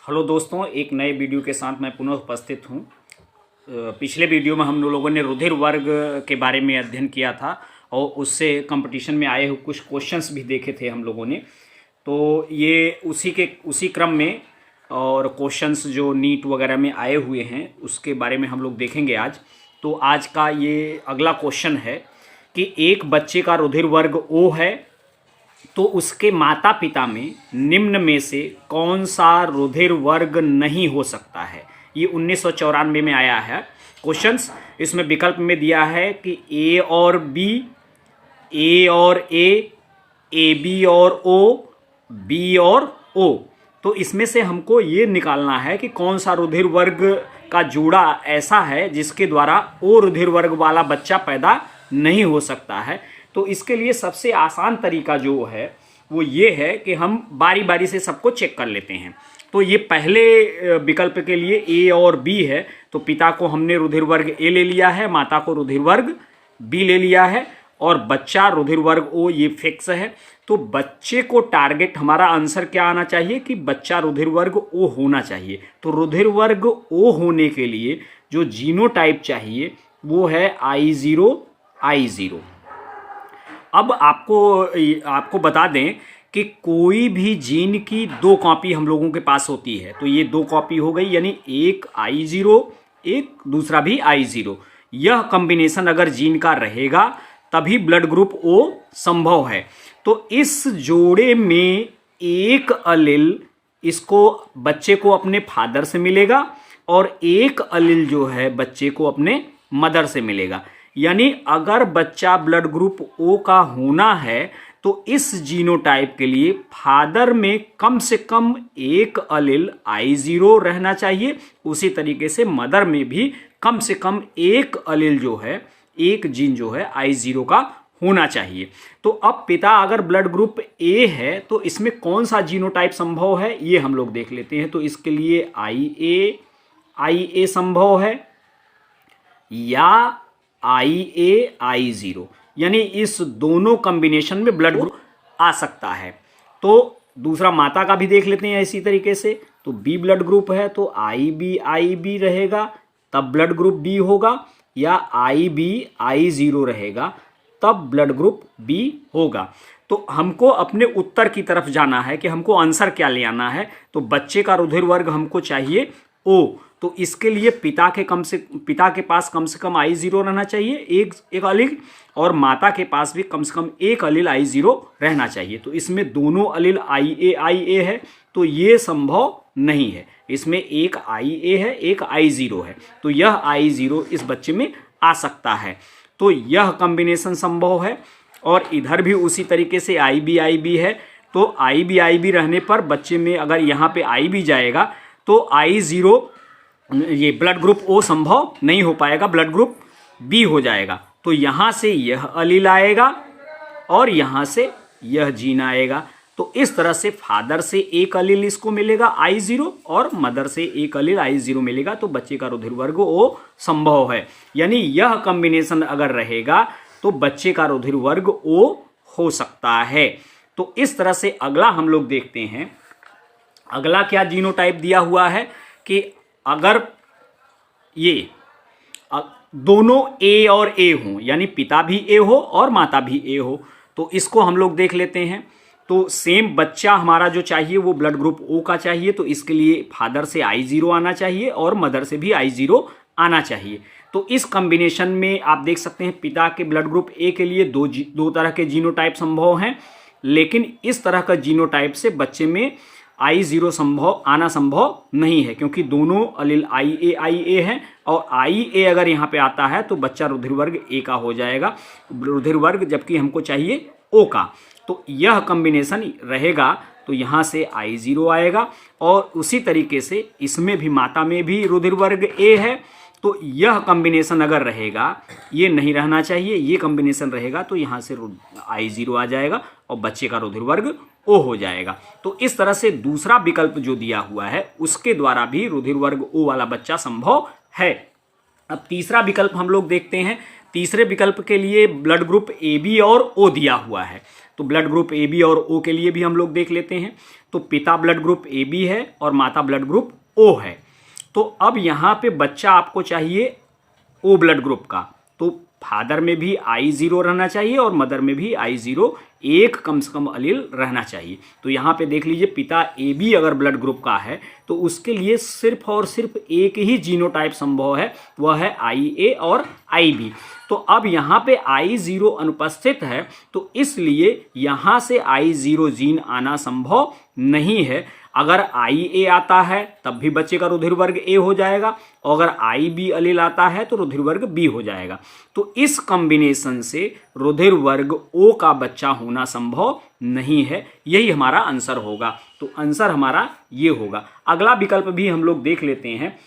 Hello दोस्तों, एक नए वीडियो के साथ मैं पुनः उपस्थित हूँ। पिछले वीडियो में हम लोगों ने रुधिर वर्ग के बारे में अध्ययन किया था और उससे कंपटीशन में आए हुए कुछ क्वेश्चंस भी देखे थे हम लोगों ने। तो ये उसी क्रम में और क्वेश्चंस जो नीट वगैरह में आए हुए हैं उसके बारे में हम लोग देखेंगे आज। तो आज का ये अगला क्वेश्चन है कि एक बच्चे का रुधिर वर्ग O है तो उसके माता पिता में निम्न में से कौन सा रुधिर वर्ग नहीं हो सकता है। ये 1994 में आया है क्वेश्चंस। इसमें विकल्प में दिया है कि ए और बी, ए और ए बी और ओ, बी और ओ। तो इसमें से हमको ये निकालना है कि कौन सा रुधिर वर्ग का जोड़ा ऐसा है जिसके द्वारा ओ रुधिर वर्ग वाला बच्चा पैदा नहीं हो सकता है। तो इसके लिए सबसे आसान तरीका जो है वो ये है कि हम बारी बारी से सबको चेक कर लेते हैं। तो ये पहले विकल्प के लिए ए और बी है, तो पिता को हमने रुधिर वर्ग ए ले लिया है, माता को रुधिर वर्ग बी ले लिया है और बच्चा रुधिर वर्ग ओ ये फिक्स है। तो बच्चे को टारगेट हमारा आंसर क्या आना चाहिए कि बच्चा रुधिर वर्ग ओ होना चाहिए। तो रुधिर वर्ग ओ होने के लिए जो जीनोटाइप चाहिए वो है I0। अब आपको बता दें कि कोई भी जीन की दो कॉपी हम लोगों के पास होती है। तो ये दो कॉपी हो गई, यानी एक I0 एक दूसरा भी I0। यह कॉम्बिनेशन अगर जीन का रहेगा तभी ब्लड ग्रुप O संभव है। तो इस जोड़े में एक अलील इसको बच्चे को अपने फादर से मिलेगा और एक अलील जो है बच्चे को अपने मदर से मिलेगा। यानी अगर बच्चा ब्लड ग्रुप O का होना है तो इस जीनोटाइप के लिए फादर में कम से कम एक अलील I0 रहना चाहिए। उसी तरीके से मदर में भी कम से कम एक अलील जो है, एक जीन जो है I0 का होना चाहिए। तो अब पिता अगर ब्लड ग्रुप A है तो इसमें कौन सा जीनोटाइप संभव है ये हम लोग देख लेते हैं। तो इसके लिए IA संभव है या I0, यानी इस दोनों कॉम्बिनेशन में ब्लड ग्रुप आ सकता है। तो दूसरा माता का भी देख लेते हैं इसी तरीके से। तो B ब्लड ग्रुप है तो IB रहेगा तब ब्लड ग्रुप B होगा, या IB I0 रहेगा तब ब्लड ग्रुप B होगा। तो हमको अपने उत्तर की तरफ जाना है कि हमको आंसर क्या ले आना है। तो बच्चे का रुधिर वर्ग हमको चाहिए O। तो इसके लिए पिता के पास कम से कम I0 रहना चाहिए, एक अलील, और माता के पास भी कम से कम एक अलील I0 रहना चाहिए। तो इसमें दोनों अलील IA है तो ये संभव नहीं है। इसमें एक IA है एक I0 है, तो यह I0 इस बच्चे में आ सकता है। तो यह कॉम्बिनेशन संभव है। और इधर भी उसी तरीके से IB है। तो IB रहने पर बच्चे में अगर यहाँ पे IB जाएगा तो I0 ये ब्लड ग्रुप O संभव नहीं हो पाएगा, ब्लड ग्रुप B हो जाएगा। तो यहाँ से यह अलील आएगा और यहाँ से यह जीन आएगा। तो इस तरह से फादर से एक अलील इसको मिलेगा I0 और मदर से एक अलील I0 मिलेगा। तो बच्चे का रुधिर वर्ग O संभव है। यानी यह कॉम्बिनेशन अगर रहेगा तो बच्चे का रुधिर वर्ग O हो सकता है। तो इस तरह से अगला हम लोग देखते हैं। अगला क्या जीनोटाइप दिया हुआ है कि अगर ये दोनों A और A हों, यानी पिता भी A हो और माता भी A हो, तो इसको हम लोग देख लेते हैं। तो सेम बच्चा हमारा जो चाहिए वो ब्लड ग्रुप O का चाहिए। तो इसके लिए फादर से I0 आना चाहिए और मदर से भी I0 आना चाहिए। तो इस कॉम्बिनेशन में आप देख सकते हैं पिता के ब्लड ग्रुप A के लिए दो तरह के जीनोटाइप संभव हैं, लेकिन इस तरह का जीनोटाइप से बच्चे में I0 आना संभव नहीं है, क्योंकि दोनों अलील IA है और IA अगर यहाँ पे आता है तो बच्चा रुधिर वर्ग A का हो जाएगा रुधिर वर्ग, जबकि हमको चाहिए O का। तो यह कॉम्बिनेशन रहेगा तो यहाँ से I0 आएगा। और उसी तरीके से इसमें भी माता में भी रुधिर वर्ग A है। तो यह कॉम्बिनेशन अगर रहेगा, ये नहीं रहना चाहिए, ये कॉम्बिनेशन रहेगा तो यहाँ से I0 आ जाएगा और बच्चे का रुधिर वर्ग O हो जाएगा। तो इस तरह से दूसरा विकल्प जो दिया हुआ है उसके द्वारा भी रुधिर वर्ग O वाला बच्चा संभव है। अब तीसरा विकल्प हम लोग देखते हैं। तीसरे विकल्प के लिए ब्लड ग्रुप AB और O दिया हुआ है। तो ब्लड ग्रुप AB और O के लिए भी हम लोग देख लेते हैं। तो पिता ब्लड ग्रुप ए बी है और माता ब्लड ग्रुप ओ है। तो अब यहाँ पे बच्चा आपको चाहिए ओ ब्लड ग्रुप का, तो फादर में भी I0 रहना चाहिए और मदर में भी I0 एक कम से कम अलील रहना चाहिए। तो यहाँ पे देख लीजिए पिता ए बी अगर ब्लड ग्रुप का है तो उसके लिए सिर्फ और सिर्फ एक ही जीनोटाइप संभव है, वह है IA और IB। तो अब यहाँ पे I0 अनुपस्थित है, तो इसलिए यहाँ से I0 जीन आना संभव नहीं है। अगर IA आता है तब भी बच्चे का रुधिर वर्ग A हो जाएगा, और अगर IB अलील आता है तो रुधिर वर्ग B हो जाएगा। तो इस कॉम्बिनेशन से रुधिर वर्ग O का बच्चा होना संभव नहीं है, यही हमारा आंसर होगा। तो आंसर हमारा ये होगा। अगला विकल्प भी हम लोग देख लेते हैं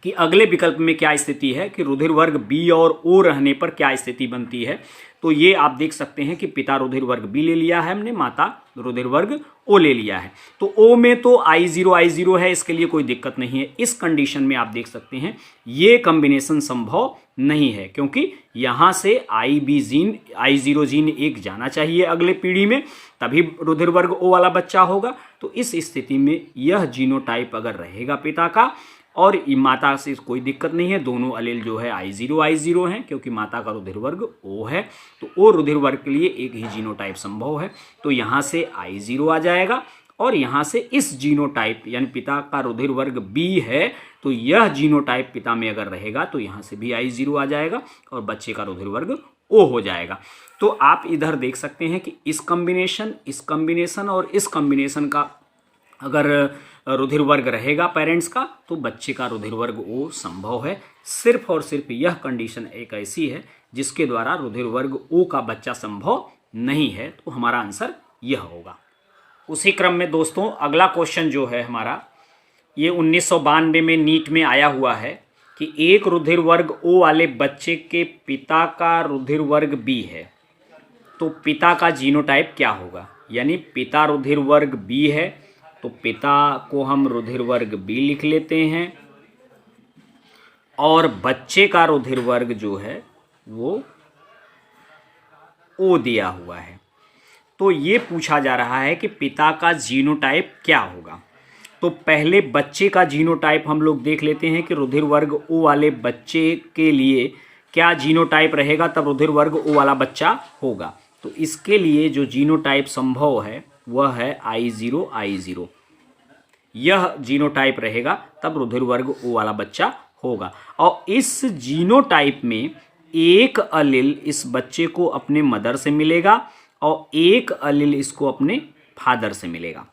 कि अगले विकल्प में क्या स्थिति है, कि रुधिर वर्ग बी और ओ रहने पर क्या स्थिति बनती है। तो ये आप देख सकते हैं कि पिता रुधिर वर्ग बी ले लिया है हमने, माता रुधिर वर्ग ओ ले लिया है। तो ओ में तो I0 है, इसके लिए कोई दिक्कत नहीं है। इस कंडीशन में आप देख सकते हैं ये कॉम्बिनेशन संभव नहीं है, क्योंकि यहाँ से I0 जीन एक जाना चाहिए अगले पीढ़ी में, तभी रुधिर वर्ग ओ वाला बच्चा होगा। तो इस स्थिति में यह जीनोटाइप अगर रहेगा पिता का और माता से कोई दिक्कत नहीं है, दोनों अलील जो है I0 हैं, क्योंकि माता का रुधिर वर्ग O है। तो O रुधिर वर्ग के लिए एक ही जीनोटाइप संभव है। तो यहाँ से I0 आ जाएगा, और यहाँ से इस जीनोटाइप यानी पिता का रुधिर वर्ग B है, तो यह जीनोटाइप पिता में अगर रहेगा तो यहाँ से भी I0 आ जाएगा और बच्चे का रुधिर वर्ग O हो जाएगा। तो आप इधर देख सकते हैं कि इस कॉम्बिनेशन और इस कॉम्बिनेशन का अगर रुधिर वर्ग रहेगा पेरेंट्स का, तो बच्चे का रुधिर वर्ग O संभव है। सिर्फ और सिर्फ यह कंडीशन एक ऐसी है जिसके द्वारा रुधिर वर्ग O का बच्चा संभव नहीं है। तो हमारा आंसर यह होगा। उसी क्रम में दोस्तों अगला क्वेश्चन जो है हमारा, ये 1992 में नीट में आया हुआ है कि एक रुधिर वर्ग O वाले बच्चे के पिता का रुधिर वर्ग B है, तो पिता का जीनोटाइप क्या होगा। यानी पिता रुधिर वर्ग B है, तो पिता को हम रुधिर वर्ग B लिख लेते हैं, और बच्चे का रुधिर वर्ग जो है वो O दिया हुआ है। तो ये पूछा जा रहा है कि पिता का जीनोटाइप क्या होगा। तो पहले बच्चे का जीनोटाइप हम लोग देख लेते हैं कि रुधिर वर्ग O वाले बच्चे के लिए क्या जीनोटाइप रहेगा, तब रुधिर वर्ग O वाला बच्चा होगा। तो इसके लिए जो जीनोटाइप संभव है वह है I0। यह जीनोटाइप रहेगा तब रुधिर वर्ग O वाला बच्चा होगा। और इस जीनोटाइप में एक अलील इस बच्चे को अपने मदर से मिलेगा और एक अलील इसको अपने फादर से मिलेगा।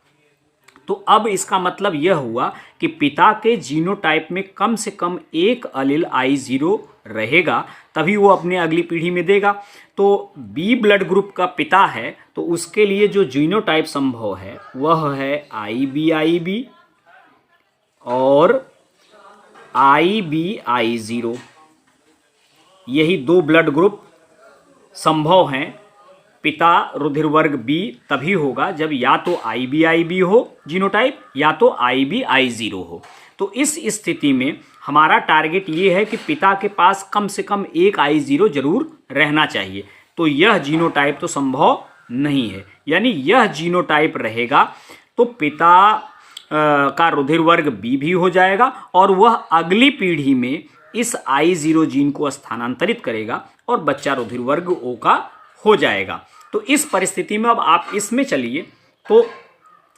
तो अब इसका मतलब यह हुआ कि पिता के जीनोटाइप में कम से कम एक अलील I0 रहेगा, तभी वो अपने अगली पीढ़ी में देगा। तो बी ब्लड ग्रुप का पिता है, तो उसके लिए जो जीनोटाइप संभव है वह है IB और IB-I0। यही दो ब्लड ग्रुप संभव हैं। पिता रुधिर वर्ग B तभी होगा जब या तो IB-IB हो जीनोटाइप या तो IB-I0 हो। तो इस स्थिति में हमारा टारगेट ये है कि पिता के पास कम से कम एक I0 जरूर रहना चाहिए। तो यह जीनोटाइप तो संभव नहीं है, यानी यह जीनोटाइप रहेगा तो पिता का रुधिर वर्ग B भी हो जाएगा और वह अगली पीढ़ी में इस I0 जीन को स्थानांतरित करेगा और बच्चा रुधिर वर्ग O का हो जाएगा। तो इस परिस्थिति में अब आप इसमें चलिए, तो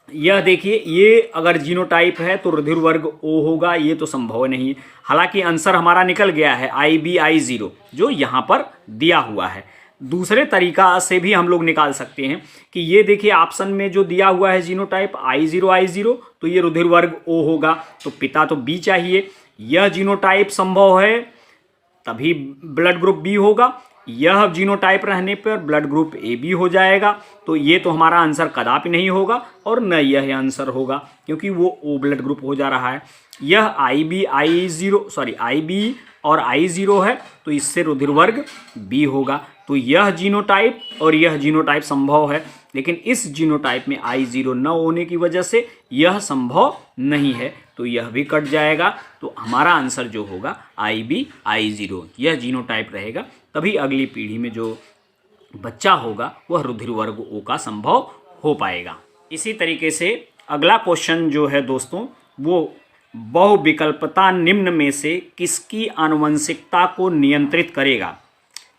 यह देखिए, ये अगर जीनोटाइप है तो रुधिर वर्ग O होगा, ये तो संभव नहीं है। हालांकि आंसर हमारा निकल गया है IB-I0 जो यहाँ पर दिया हुआ है। दूसरे तरीका से भी हम लोग निकाल सकते हैं कि ये देखिए ऑप्शन में जो दिया हुआ है जीनोटाइप I0, तो ये रुधिर वर्ग O होगा, तो पिता तो B चाहिए। यह जीनोटाइप संभव है तभी ब्लड ग्रुप B होगा। यह जीनोटाइप रहने पर ब्लड ग्रुप AB हो जाएगा। तो ये तो हमारा आंसर कदापि नहीं होगा और न यह आंसर होगा, क्योंकि वो O ब्लड ग्रुप हो जा रहा है। यह IB और I0 है, तो इससे रुधिर वर्ग B होगा। तो यह जीनोटाइप और यह जीनोटाइप संभव है, लेकिन इस जीनोटाइप में I0 न होने की वजह से यह संभव नहीं है, तो यह भी कट जाएगा। तो हमारा आंसर जो होगा IB-I0 यह जीनोटाइप रहेगा, तभी अगली पीढ़ी में जो बच्चा होगा वह रुधिर वर्ग O का संभव हो पाएगा। इसी तरीके से अगला क्वेश्चन जो है दोस्तों, वो बहुविकल्पता निम्न में से किसकी आनुवंशिकता को नियंत्रित करेगा?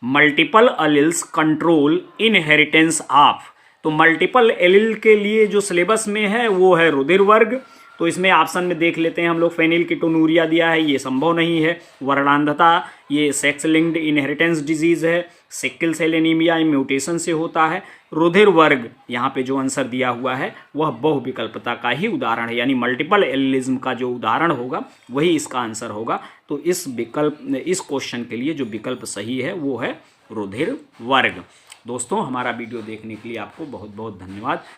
Multiple alleles control inheritance of. तो मल्टीपल एलील के लिए जो सिलेबस में है वो है रुधिर वर्ग। तो इसमें ऑप्शन में देख लेते हैं हम लोग, फेनिलकीटोनूरिया दिया है, ये संभव नहीं है। वर्णांधता, ये सेक्स लिंक्ड इनहेरिटेंस डिजीज है। सिक्किल सेल एनीमिया म्यूटेशन से होता है। रुधिर वर्ग, यहाँ पे जो आंसर दिया हुआ है वह बहुविकल्पता का ही उदाहरण है, यानी मल्टीपल एलिलिज्म का जो उदाहरण होगा वही इसका आंसर होगा। तो इस क्वेश्चन के लिए जो विकल्प सही है वो है रुधिर वर्ग। दोस्तों, हमारा वीडियो देखने के लिए आपको बहुत बहुत धन्यवाद।